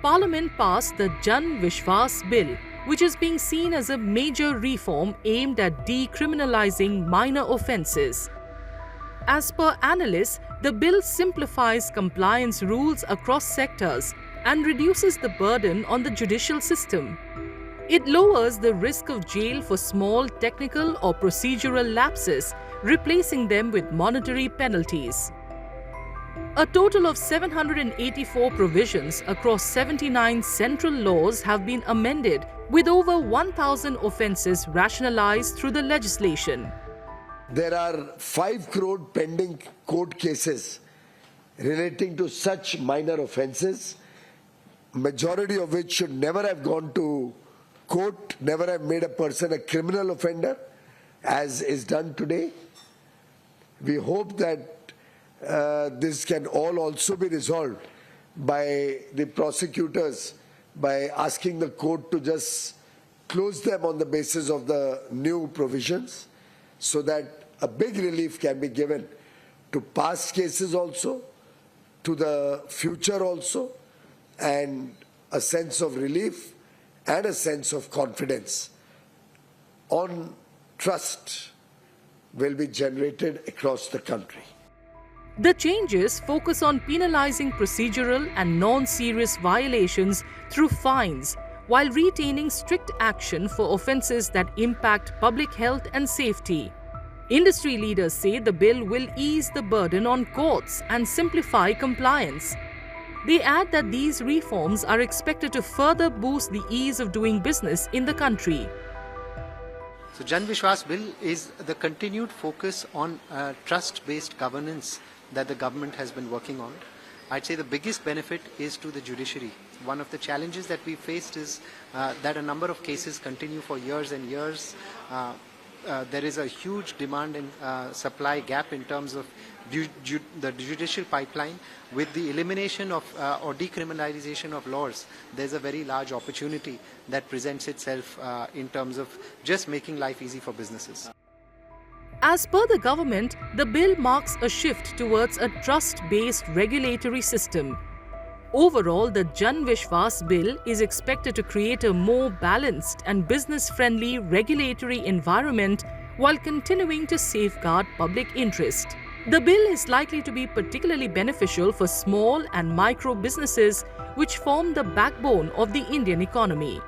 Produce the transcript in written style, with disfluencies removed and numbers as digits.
Parliament passed the Jan Vishwas Bill, which is being seen as a major reform aimed at decriminalizing minor offences. As per analysts, the bill simplifies compliance rules across sectors and reduces the burden on the judicial system. It lowers the risk of jail for small technical or procedural lapses, replacing them with monetary penalties. A total of 784 provisions across 79 central laws have been amended, with over 1,000 offences rationalised through the legislation. There are 5 crore pending court cases relating to such minor offences, majority of which should never have gone to court, never have made a person a criminal offender, as is done today. We hope that this can all also be resolved by the prosecutors by asking the court to just close them on the basis of the new provisions, so that a big relief can be given to past cases also, to the future also, and a sense of relief and a sense of confidence on trust will be generated across the country. The changes focus on penalizing procedural and non-serious violations through fines, while retaining strict action for offences that impact public health and safety. Industry leaders say the bill will ease the burden on courts and simplify compliance. They add that these reforms are expected to further boost the ease of doing business in the country. So Jan Vishwas Bill is the continued focus on trust-based governance that the government has been working on. I'd say the biggest benefit is to the judiciary. One of the challenges that we faced is that a number of cases continue for years and years. There is a huge demand and supply gap in terms of the judicial pipeline. With the elimination of or decriminalization of laws, there's a very large opportunity that presents itself in terms of just making life easy for businesses. As per the government, the bill marks a shift towards a trust-based regulatory system. Overall, the Jan Vishwas Bill is expected to create a more balanced and business-friendly regulatory environment while continuing to safeguard public interest. The bill is likely to be particularly beneficial for small and micro businesses, which form the backbone of the Indian economy.